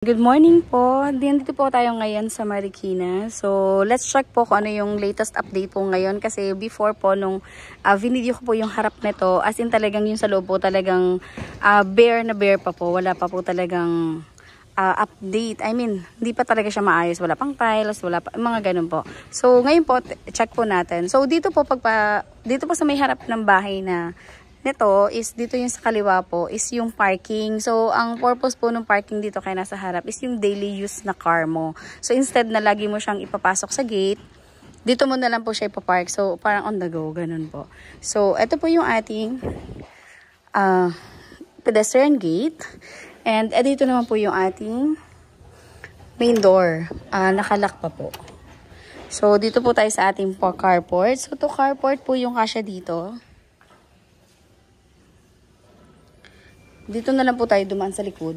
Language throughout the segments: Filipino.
Good morning po. Dito po tayo ngayon sa Marikina. So, let's check po kung ano yung latest update po ngayon. Kasi before po, nung video ko po yung harap nito, as in talagang yung sa loob po talagang bare na bare pa po. Wala pa po talagang update. I mean, hindi pa talaga siya maayos. Wala pang tiles, wala pa, mga ganun po. So, ngayon po, check po natin. So, dito po, dito po sa may harap ng bahay na nito is dito yung sa kaliwa po is yung parking. So, ang purpose po ng parking dito kaya nasa harap is yung daily use na car mo. So, instead na lagi mo siyang ipapasok sa gate, dito mo na lang po siya ipapark. So, parang on the go, ganun po. So, ito po yung ating pedestrian gate. And dito naman po yung ating main door. Nakalock pa po. So, dito po tayo sa ating carport. So, to carport po yung kasya dito. Dito na lang po tayo dumaan sa likod.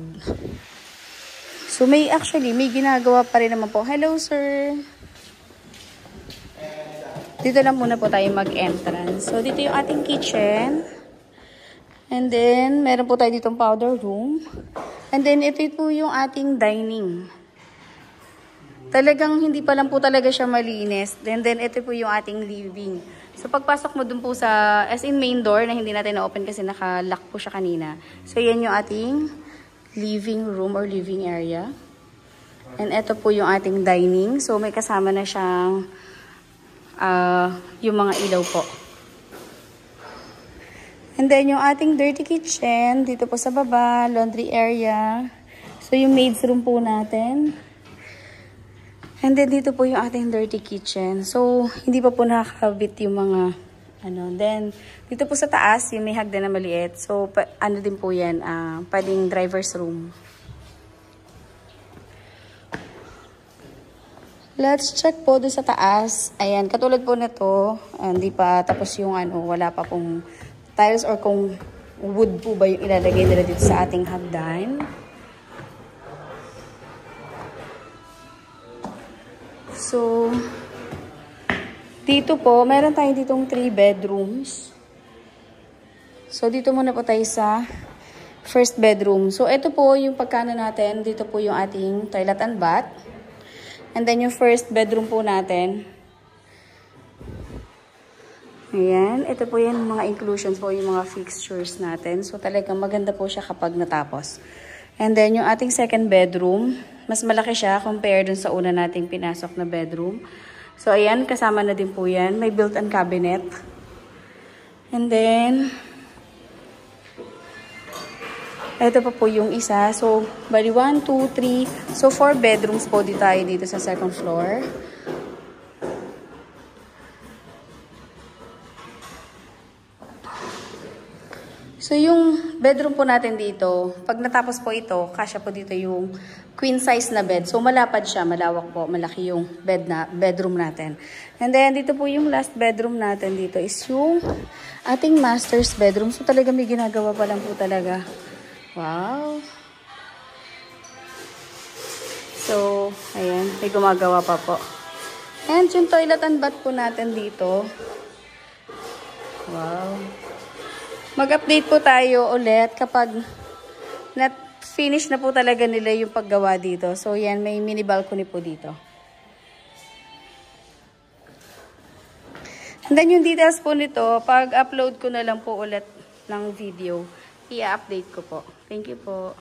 So, may ginagawa pa rin naman po. Hello, sir. Dito lang muna po tayo mag-entrance. So, dito yung ating kitchen. And then, meron po tayo ditong powder room. And then, ito po yung ating dining. Talagang hindi pa lang po talaga siya malinis. And then, ito po yung ating living. So, pagpasok mo dun po sa, as in main door, na hindi natin na-open kasi naka-lock po siya kanina. So, yan yung ating living room or living area. And ito po yung ating dining. So, may kasama na siyang yung mga ilaw po. And then, yung ating dirty kitchen, dito po sa baba, laundry area. So, yung maid's room po natin. And then, dito po yung ating dirty kitchen. So, hindi pa po nakakabit yung mga, Then, dito po sa taas, yung may hagdan na maliit. So, din po yan, pwedeng driver's room. Let's check po doon sa taas. Ayan, katulad po nito, hindi pa tapos yung wala pa pong tiles or kung wood po ba yung ilalagay nila dito sa ating hagdan. So, dito po, meron tayo ditong 3 bedrooms. So, dito muna po tayo sa first bedroom. So, ito po yung pagkano natin. Dito po yung ating toilet and bath. And then, yung first bedroom po natin. Ayan. Ito po yan, mga inclusions po, yung mga fixtures natin. So, talagang maganda po siya kapag natapos. And then, yung ating second bedroom, mas malaki siya compare dun sa una nating pinasok na bedroom. So, ayan, kasama na din po yan. May built-in cabinet. And then, ito pa po yung isa. So, bali 1, 2, 3. So, 4 bedrooms po dito tayo dito sa second floor. So, yung bedroom po natin dito, pag natapos po ito, kasya po dito yung queen size na bed. So, malapad siya, malawak po, malaki yung bedroom natin. And then, dito po yung last bedroom natin dito is yung ating master's bedroom. So, talaga may ginagawa pa lang po talaga. Wow! So, ayan, may gumagawa pa po. And yung toilet and bath po natin dito. Wow! Mag-update po tayo ulit kapag finish na po talaga nila yung paggawa dito. So, yan, may mini balcony po dito. And then, yung details po nito, pag-upload ko na lang po ulit ng video, i-update ko po. Thank you po.